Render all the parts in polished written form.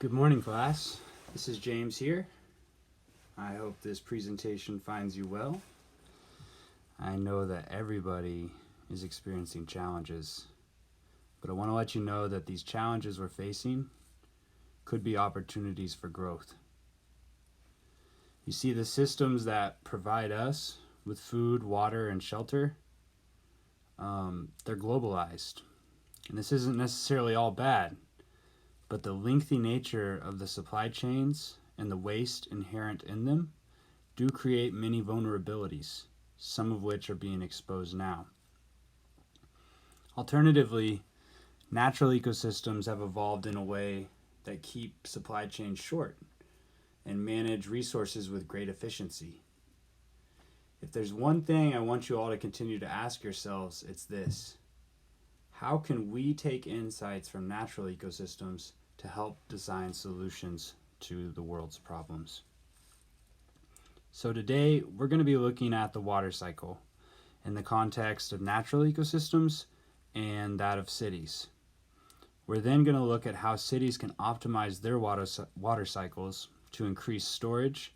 Good morning, class. This is James here. I hope this presentation finds you well. I know that everybody is experiencing challenges, but I want to let you know that these challenges we're facing could be opportunities for growth. You see, the systems that provide us with food, water, and shelter, they're globalized. And this isn't necessarily all bad, but the lengthy nature of the supply chains and the waste inherent in them do create many vulnerabilities, some of which are being exposed now. Alternatively, natural ecosystems have evolved in a way that keep supply chains short and manage resources with great efficiency. If there's one thing I want you all to continue to ask yourselves, it's this: how can we take insights from natural ecosystems to help design solutions to the world's problems? So today we're going to be looking at the water cycle in the context of natural ecosystems and that of cities. We're then going to look at how cities can optimize their water cycles to increase storage,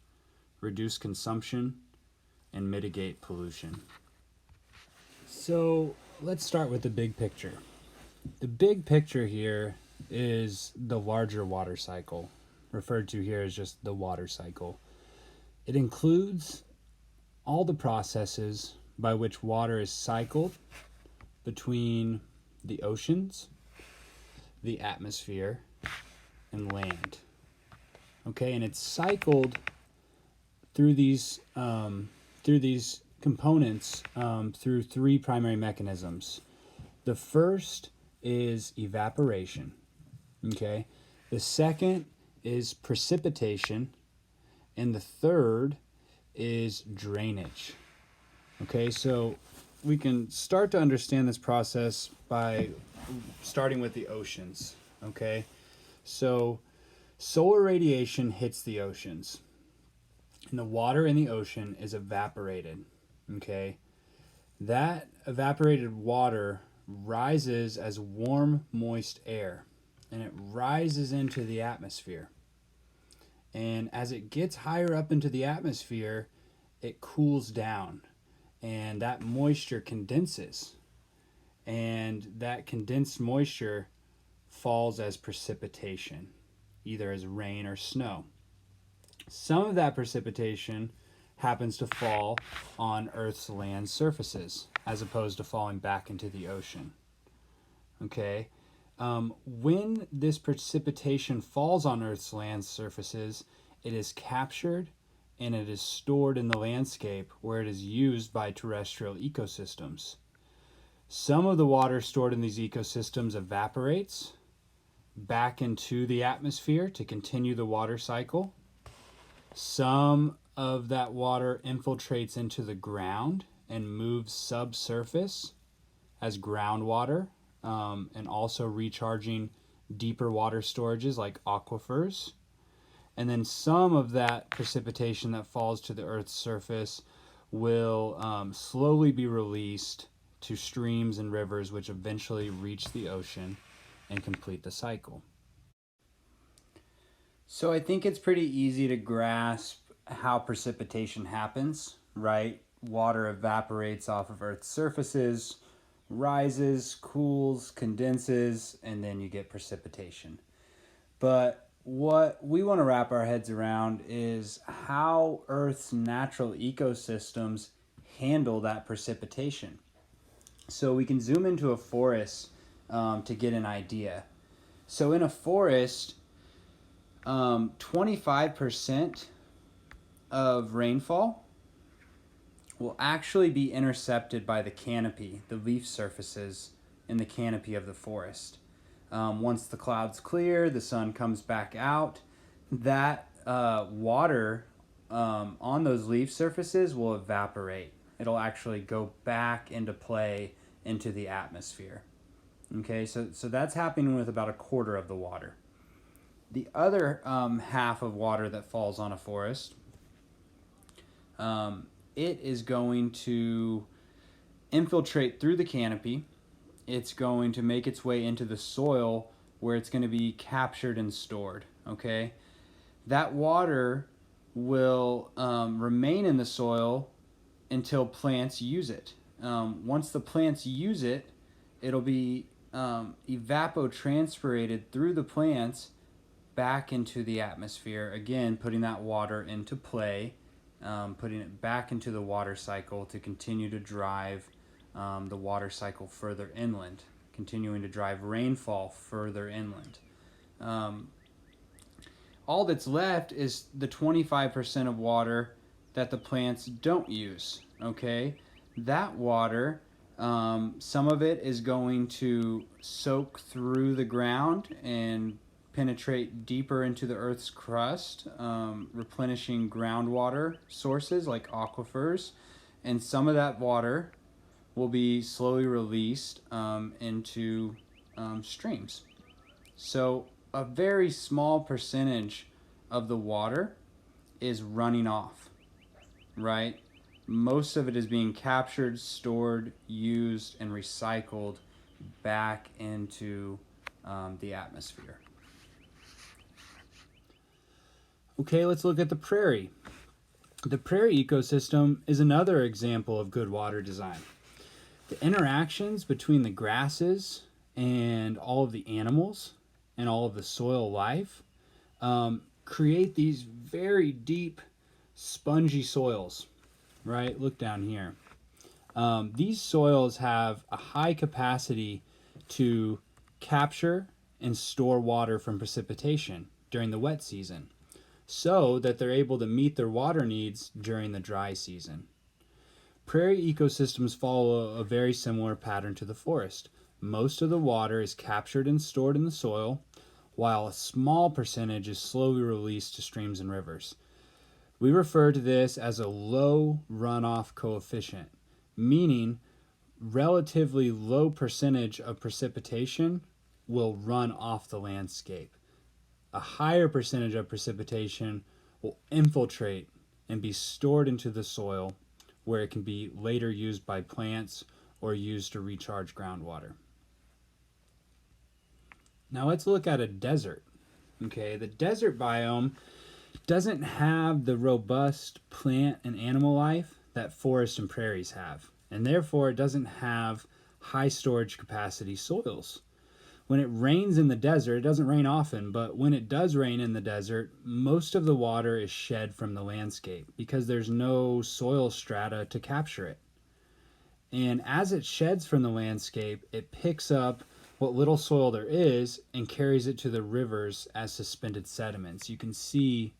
reduce consumption, and mitigate pollution. So let's start with the big picture. The big picture here is the larger water cycle, referred to here as just the water cycle. It includes all the processes by which water is cycled between the oceans, the atmosphere, and land. Okay, and it's cycled through these components through three primary mechanisms. The first is evaporation. Okay, the second is precipitation, and the third is drainage. Okay, so we can start to understand this process by starting with the oceans. Okay, so solar radiation hits the oceans, and the water in the ocean is evaporated. Okay, that evaporated water rises as warm, moist air, and it rises into the atmosphere. And as it gets higher up into the atmosphere, it cools down, and that moisture condenses. And that condensed moisture falls as precipitation, either as rain or snow. Some of that precipitation happens to fall on Earth's land surfaces, as opposed to falling back into the ocean. Okay, when this precipitation falls on Earth's land surfaces, it is captured and it is stored in the landscape where it is used by terrestrial ecosystems. Some of the water stored in these ecosystems evaporates back into the atmosphere to continue the water cycle. Some of that water infiltrates into the ground and moves subsurface as groundwater, and also recharging deeper water storages like aquifers. And then some of that precipitation that falls to the Earth's surface will slowly be released to streams and rivers, which eventually reach the ocean and complete the cycle. So I think it's pretty easy to grasp how precipitation happens, right? Water evaporates off of Earth's surfaces, rises, cools, condenses, and then you get precipitation. But what we want to wrap our heads around is how Earth's natural ecosystems handle that precipitation. So we can zoom into a forest to get an idea. So in a forest, 25% of rainfall will actually be intercepted by the canopy, the leaf surfaces in the canopy of the forest. Once the clouds clear, the sun comes back out, that water on those leaf surfaces will evaporate. It'll actually go back into play into the atmosphere. Okay, so that's happening with about a quarter of the water. The other half of water that falls on a forest, it is going to infiltrate through the canopy. It's going to make its way into the soil where it's going to be captured and stored. Okay, that water will remain in the soil until plants use it. Once the plants use it, it'll be evapotranspirated through the plants back into the atmosphere, again putting that water into play, putting it back into the water cycle to continue to drive the water cycle further inland, continuing to drive rainfall further inland. All that's left is the 25% of water that the plants don't use. Okay, that water, some of it is going to soak through the ground and penetrate deeper into the Earth's crust, replenishing groundwater sources like aquifers, and some of that water will be slowly released into streams. So a very small percentage of the water is running off, right? Most of it is being captured, stored, used, and recycled back into the atmosphere. Okay, let's look at the prairie. The prairie ecosystem is another example of good water design. The interactions between the grasses and all of the animals and all of the soil life create these very deep, spongy soils, right? Look down here. These soils have a high capacity to capture and store water from precipitation during the wet season, so that they're able to meet their water needs during the dry season. Prairie ecosystems follow a very similar pattern to the forest. Most of the water is captured and stored in the soil, while a small percentage is slowly released to streams and rivers. We refer to this as a low runoff coefficient, meaning relatively low percentage of precipitation will run off the landscape. A higher percentage of precipitation will infiltrate and be stored into the soil, where it can be later used by plants or used to recharge groundwater. Now let's look at a desert. Okay, the desert biome doesn't have the robust plant and animal life that forests and prairies have, and therefore it doesn't have high storage capacity soils. When it rains in the desert, it doesn't rain often, but when it does rain in the desert, most of the water is shed from the landscape because there's no soil strata to capture it. And as it sheds from the landscape, it picks up what little soil there is and carries it to the rivers as suspended sediments. You can see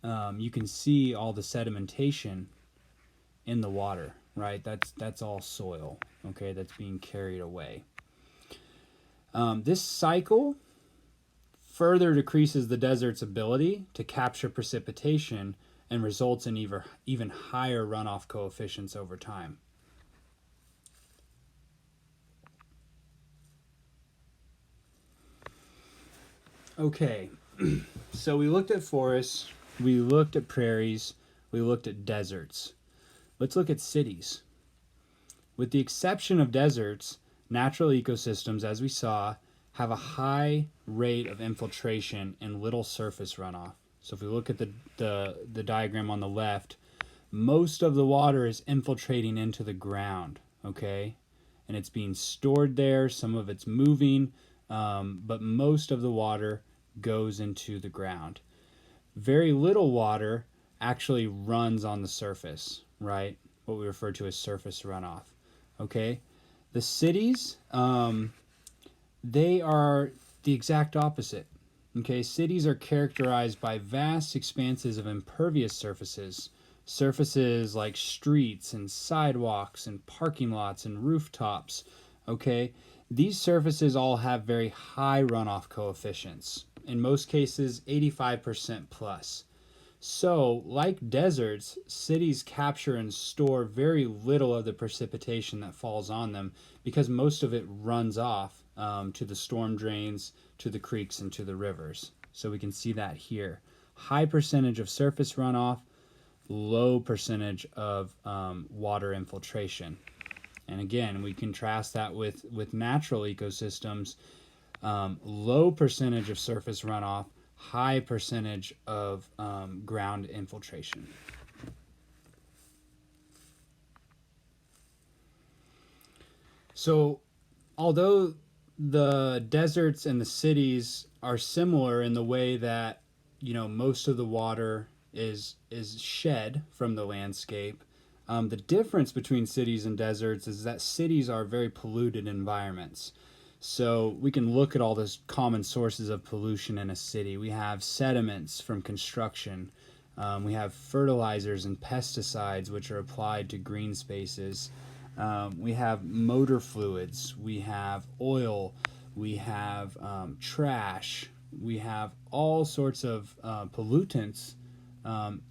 all the sedimentation in the water, right? That's all soil, okay, that's being carried away. This cycle further decreases the desert's ability to capture precipitation and results in even higher runoff coefficients over time. Okay, so we looked at forests, we looked at prairies, we looked at deserts. Let's look at cities. With the exception of deserts, natural ecosystems, as we saw, have a high rate of infiltration and little surface runoff. So if we look at the diagram on the left, most of the water is infiltrating into the ground, okay? And it's being stored there, some of it's moving, but most of the water goes into the ground. Very little water actually runs on the surface, right? What we refer to as surface runoff, okay? The cities, they are the exact opposite. Okay, cities are characterized by vast expanses of impervious surfaces. Surfaces like streets and sidewalks and parking lots and rooftops. Okay, these surfaces all have very high runoff coefficients. In most cases, 85% plus. So, like deserts, cities capture and store very little of the precipitation that falls on them because most of it runs off to the storm drains, to the creeks, and to the rivers. So we can see that here. High percentage of surface runoff, low percentage of water infiltration. And again, we contrast that with natural ecosystems. Low percentage of surface runoff, high percentage of ground infiltration. So, although the deserts and the cities are similar in the way that, most of the water is shed from the landscape, the difference between cities and deserts is that cities are very polluted environments. So we can look at all those common sources of pollution in a city. We have sediments from construction. We have fertilizers and pesticides which are applied to green spaces. We have motor fluids. We have oil. We have trash. We have all sorts of pollutants on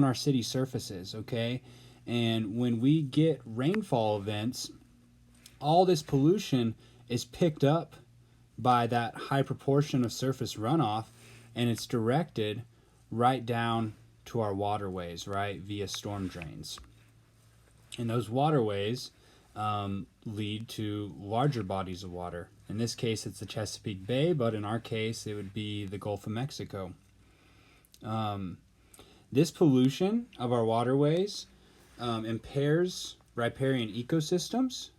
our city surfaces, okay? And when we get rainfall events, all this pollution is picked up by that high proportion of surface runoff, and it's directed right down to our waterways, right, via storm drains. And those waterways lead to larger bodies of water. In this case, it's the Chesapeake Bay, but in our case, it would be the Gulf of Mexico. This pollution of our waterways impairs riparian ecosystems,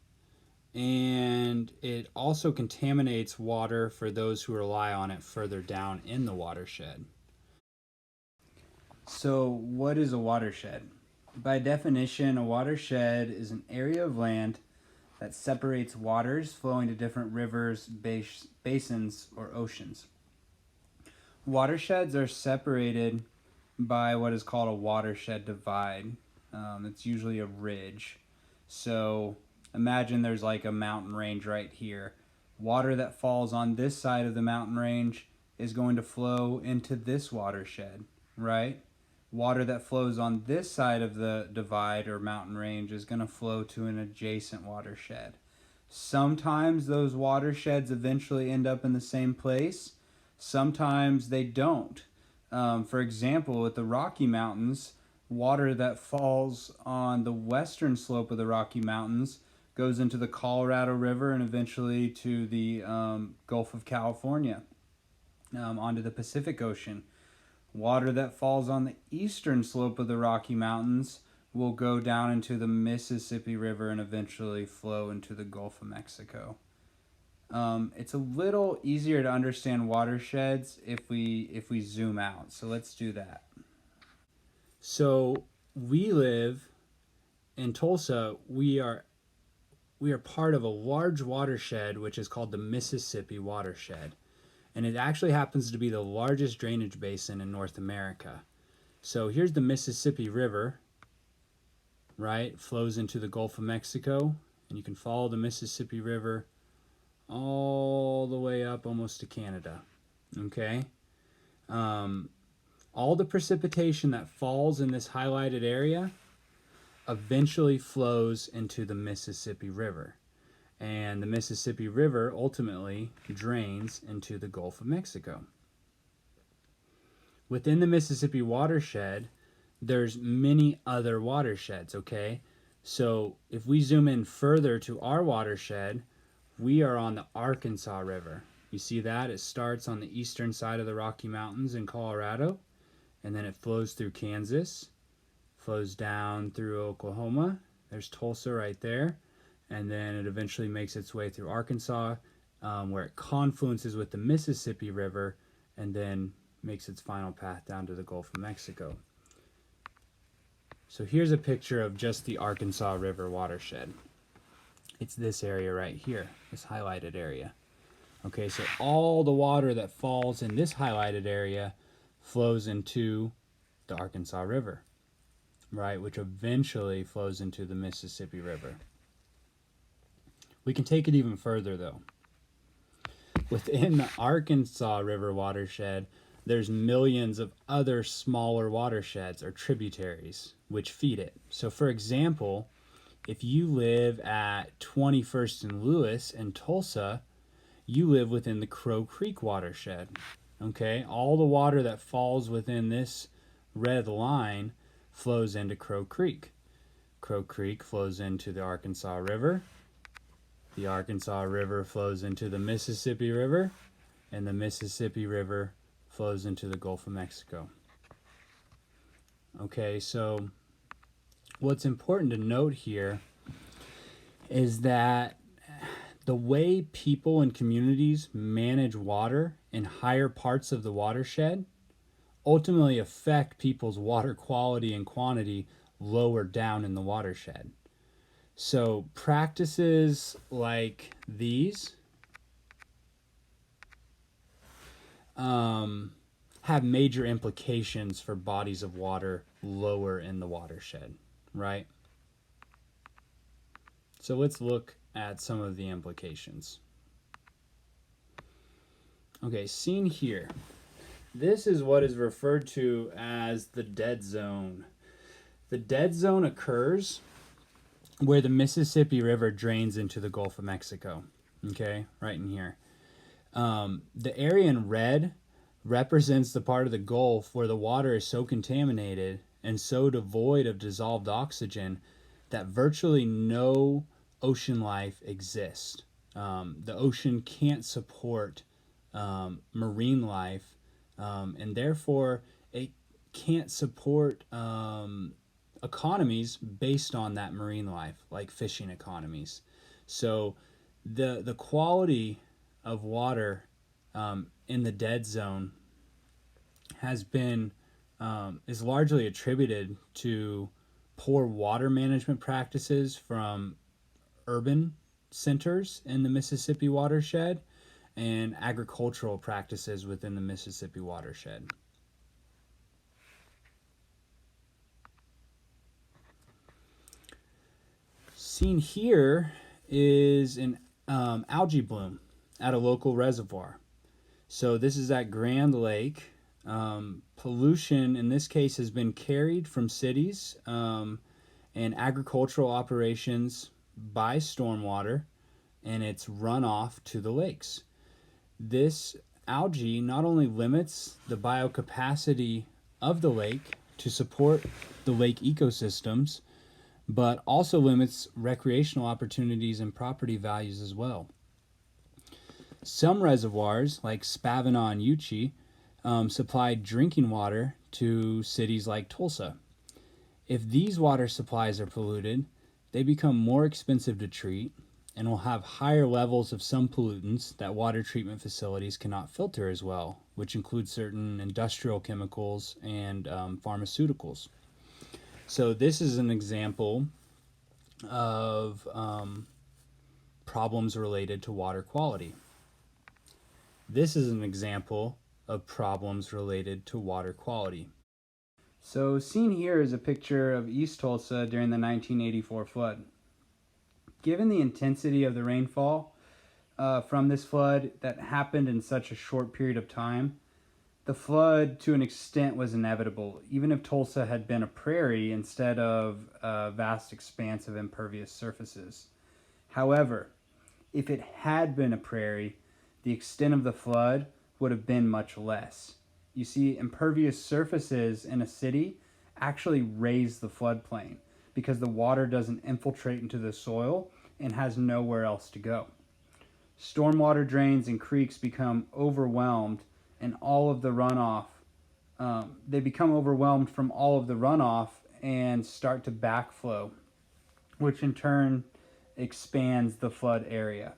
and it also contaminates water for those who rely on it further down in the watershed. So, what is a watershed? By definition, a watershed is an area of land that separates waters flowing to different rivers, basins, or oceans. Watersheds are separated by what is called a watershed divide. It's usually a ridge. So imagine there's like a mountain range right here. Water that falls on this side of the mountain range is going to flow into this watershed, right? Water that flows on this side of the divide or mountain range is going to flow to an adjacent watershed. Sometimes those watersheds eventually end up in the same place. Sometimes they don't. For example, with the Rocky Mountains, water that falls on the western slope of the Rocky Mountains goes into the Colorado River and eventually to the Gulf of California, onto the Pacific Ocean. Water that falls on the eastern slope of the Rocky Mountains will go down into the Mississippi River and eventually flow into the Gulf of Mexico. It's a little easier to understand watersheds if we zoom out. So let's do that. So we live in Tulsa. We are part of a large watershed which is called the Mississippi Watershed. And it actually happens to be the largest drainage basin in North America. So here's the Mississippi River, right? It flows into the Gulf of Mexico, and you can follow the Mississippi River all the way up almost to Canada, okay? All the precipitation that falls in this highlighted area eventually flows into the Mississippi River. And the Mississippi River ultimately drains into the Gulf of Mexico. Within the Mississippi watershed, there's many other watersheds, okay? So if we zoom in further to our watershed, we are on the Arkansas River. You see that? It starts on the eastern side of the Rocky Mountains in Colorado, and then it flows through Kansas, flows down through Oklahoma. There's Tulsa right there. And then it eventually makes its way through Arkansas, where it confluences with the Mississippi River, and then makes its final path down to the Gulf of Mexico. So here's a picture of just the Arkansas River watershed. It's this area right here, this highlighted area. Okay, so all the water that falls in this highlighted area flows into the Arkansas River, right, which eventually flows into the Mississippi River. We can take it even further, though. Within the Arkansas River watershed, there's millions of other smaller watersheds or tributaries which feed it. So, for example, if you live at 21st and Lewis in Tulsa, you live within the Crow Creek watershed. Okay, all the water that falls within this red line flows into Crow Creek. Crow Creek flows into the Arkansas River. The Arkansas River flows into the Mississippi River, and the Mississippi River flows into the Gulf of Mexico. Okay, so what's important to note here is that the way people and communities manage water in higher parts of the watershed ultimately affect people's water quality and quantity lower down in the watershed. So practices like these have major implications for bodies of water lower in the watershed, right? So let's look at some of the implications. Okay, seen here. This is what is referred to as the dead zone. The dead zone occurs where the Mississippi River drains into the Gulf of Mexico. Okay, right in here. The area in red represents the part of the Gulf where the water is so contaminated and so devoid of dissolved oxygen that virtually no ocean life exists. The ocean can't support marine life, and therefore it can't support economies based on that marine life, like fishing economies. So the quality of water in the dead zone has been is largely attributed to poor water management practices from urban centers in the Mississippi watershed and agricultural practices within the Mississippi watershed. Seen here is an algae bloom at a local reservoir. So this is at Grand Lake. Pollution in this case has been carried from cities and agricultural operations by stormwater, and it's run off to the lakes. This algae not only limits the biocapacity of the lake to support the lake ecosystems, but also limits recreational opportunities and property values as well. Some reservoirs, like Spavinaw and Uchee, supply drinking water to cities like Tulsa. If these water supplies are polluted, they become more expensive to treat and will have higher levels of some pollutants that water treatment facilities cannot filter as well, which include certain industrial chemicals and pharmaceuticals. So this is an example of problems related to water quality. This is an example of problems related to water quality. So seen here is a picture of East Tulsa during the 1984 flood. Given the intensity of the rainfall from this flood that happened in such a short period of time, the flood to an extent was inevitable, even if Tulsa had been a prairie instead of a vast expanse of impervious surfaces. However, if it had been a prairie, the extent of the flood would have been much less. You see, impervious surfaces in a city actually raise the floodplain because the water doesn't infiltrate into the soil and has nowhere else to go. Stormwater drains and creeks become overwhelmed, and all of the runoff, they become overwhelmed from all of the runoff and start to backflow, which in turn expands the flood area.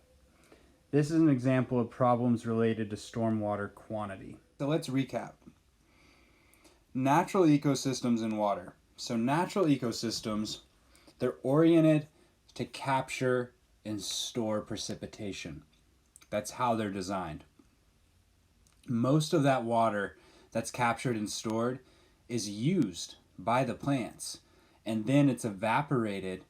This is an example of problems related to stormwater quantity. So let's recap. Natural ecosystems in water. So natural ecosystems, they're oriented to capture and store precipitation. That's how they're designed. Most of that water that's captured and stored is used by the plants, and then it's evaporated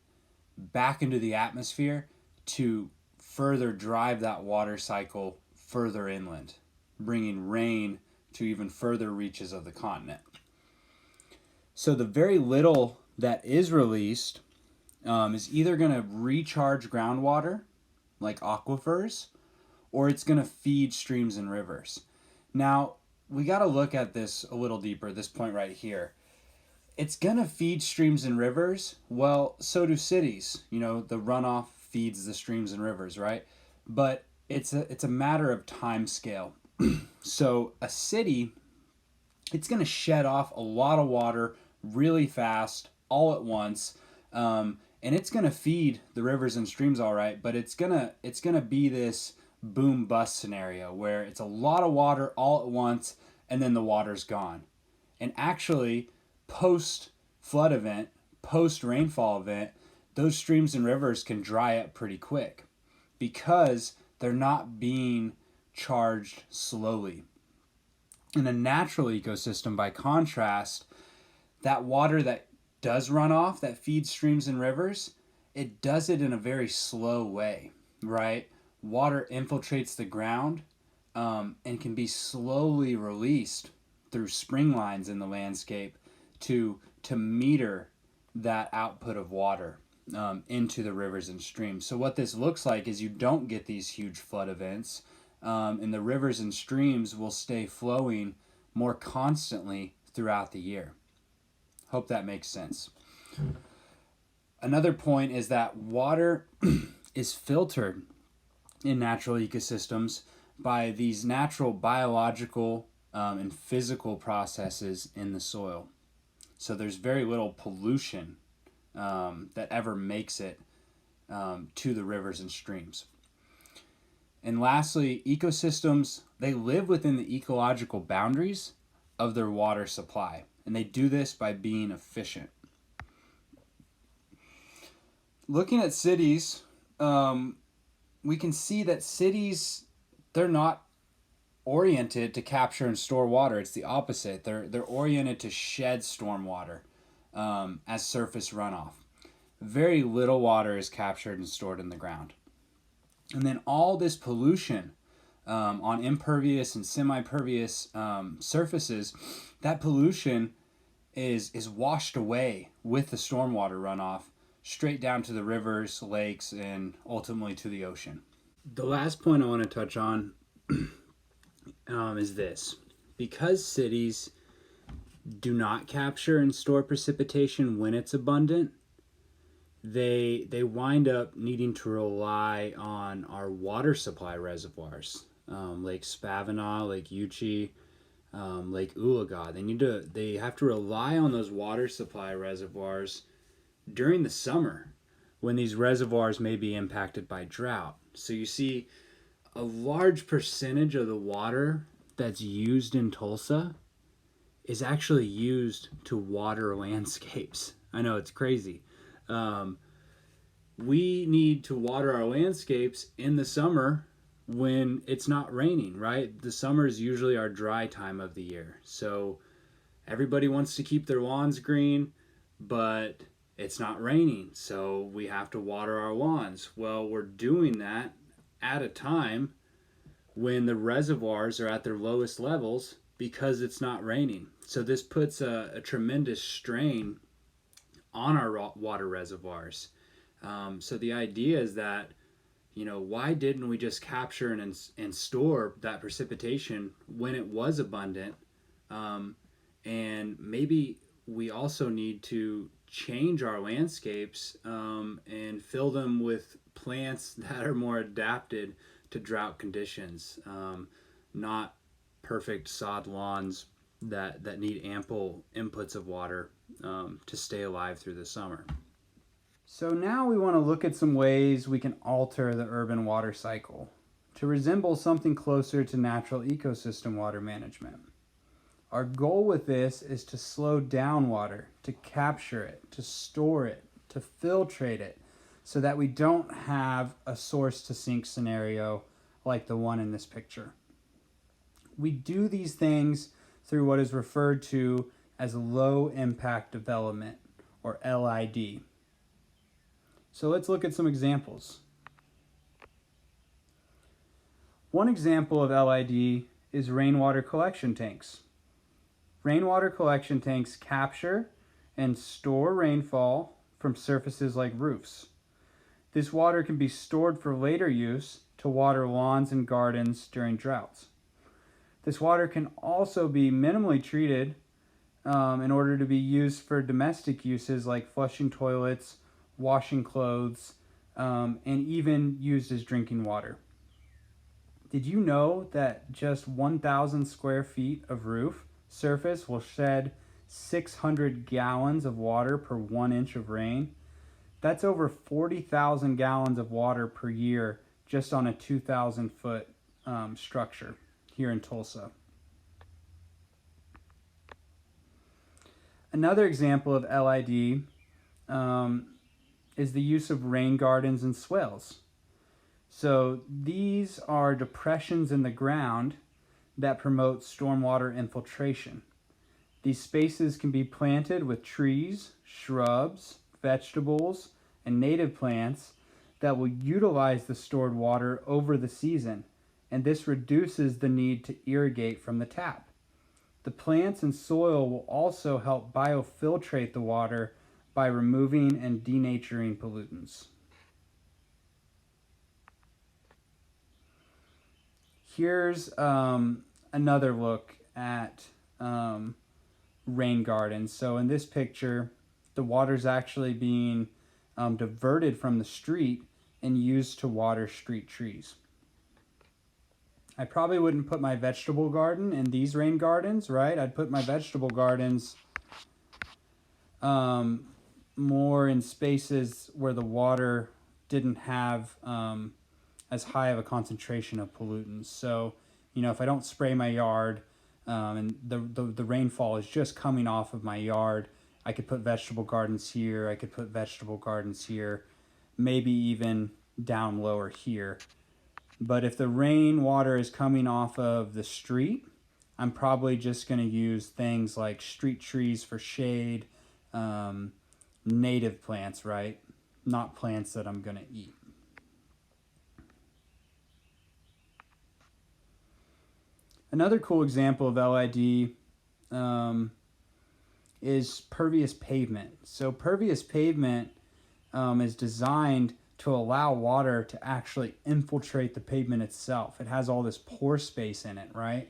back into the atmosphere to further drive that water cycle further inland, bringing rain to even further reaches of the continent. So the very little that is released is either going to recharge groundwater, like aquifers, or it's going to feed streams and rivers. Now, we got to look at this a little deeper, this point right here. It's going to feed streams and rivers. Well, so do cities. You know, the runoff feeds the streams and rivers, right? But it's a matter of time scale. So a city, it's going to shed off a lot of water really fast all at once, and it's going to feed the rivers and streams all right. But it's gonna be this boom bust scenario where it's a lot of water all at once, and then the water's gone. And actually, post flood event, post rainfall event, those streams and rivers can dry up pretty quick because they're not being charged slowly. In a natural ecosystem, by contrast, that water that does run off, that feeds streams and rivers, it does it in a very slow way, right? Water infiltrates the ground, and can be slowly released through spring lines in the landscape to meter that output of water into the rivers and streams. So what this looks like is you don't get these huge flood events, and the rivers and streams will stay flowing more constantly throughout the year. Hope that makes sense. Another point is that water is filtered in natural ecosystems by these natural biological and physical processes in the soil. So there's very little pollution that ever makes it to the rivers and streams. And lastly, ecosystems, they live within the ecological boundaries of their water supply, and they do this by being efficient. Looking at cities, we can see that cities, they're not oriented to capture and store water. It's the opposite. They're oriented to shed stormwater as surface runoff. Very little water is captured and stored in the ground. And then all this pollution on impervious and semi-pervious surfaces, that pollution is washed away with the stormwater runoff straight down to the rivers, lakes, and ultimately to the ocean. The last point I want to touch on is this. Because cities do not capture and store precipitation when it's abundant, they wind up needing to rely on our water supply reservoirs, Lake Spavinaw, Lake Uchee, Lake Oologah. They have to rely on those water supply reservoirs during the summer when these reservoirs may be impacted by drought. So you see a large percentage of the water that's used in Tulsa is actually used to water landscapes. I know, it's crazy. We need to water our landscapes in the summer when it's not raining, right? The summer is usually our dry time of the year. So everybody wants to keep their lawns green, but it's not raining, so we have to water our lawns. Well, we're doing that at a time when the reservoirs are at their lowest levels because it's not raining. So this puts a tremendous strain on our water reservoirs. So the idea is that, why didn't we just capture and store that precipitation when it was abundant? And maybe we also need to change our landscapes and fill them with plants that are more adapted to drought conditions, not perfect sod lawns that need ample inputs of water to stay alive through the summer. So now we want to look at some ways we can alter the urban water cycle to resemble something closer to natural ecosystem water management. Our goal with this is to slow down water, to capture it, to store it, to filtrate it, so that we don't have a source to sink scenario like the one in this picture. We do these things through what is referred to as low impact development, or LID. So let's look at some examples. One example of LID is rainwater collection tanks. Rainwater collection tanks capture and store rainfall from surfaces like roofs. This water can be stored for later use to water lawns and gardens during droughts. This water can also be minimally treated in order to be used for domestic uses like flushing toilets, washing clothes, and even used as drinking water. Did you know that just 1,000 square feet of roof surface will shed 600 gallons of water per 1 inch of rain? That's over 40,000 gallons of water per year just on a 2,000 foot structure here in Tulsa. Another example of LID is the use of rain gardens and swales. So these are depressions in the ground that promote stormwater infiltration. These spaces can be planted with trees, shrubs, vegetables, and native plants that will utilize the stored water over the season, and this reduces the need to irrigate from the tap. The plants and soil will also help biofiltrate the water by removing and denaturing pollutants. Here's another look at rain gardens. So in this picture, the water's actually being diverted from the street and used to water street trees. I probably wouldn't put my vegetable garden in these rain gardens, right? I'd put my vegetable gardens more in spaces where the water didn't have as high of a concentration of pollutants. So, if I don't spray my yard and the rainfall is just coming off of my yard, I could put vegetable gardens here, I could put vegetable gardens here, maybe even down lower here. But if the rainwater is coming off of the street, I'm probably just going to use things like street trees for shade, native plants, right? Not plants that I'm going to eat. Another cool example of LID is pervious pavement. So pervious pavement is designed to allow water to actually infiltrate the pavement itself. It has all this pore space in it, right?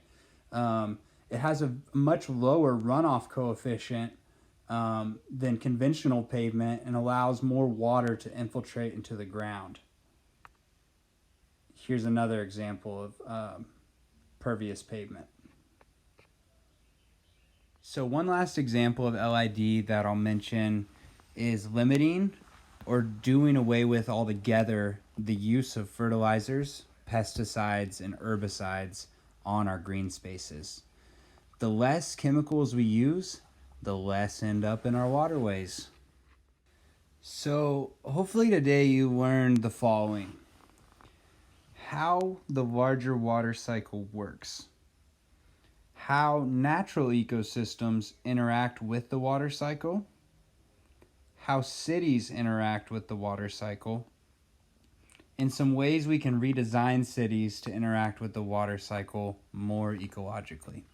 It has a much lower runoff coefficient than conventional pavement and allows more water to infiltrate into the ground. Here's another example of pervious pavement. So one last example of LID that I'll mention is limiting or doing away with altogether the use of fertilizers, pesticides, and herbicides on our green spaces. The less chemicals we use, the less end up in our waterways. So hopefully today you learned the following: how the larger water cycle works, how natural ecosystems interact with the water cycle, how cities interact with the water cycle, and some ways we can redesign cities to interact with the water cycle more ecologically.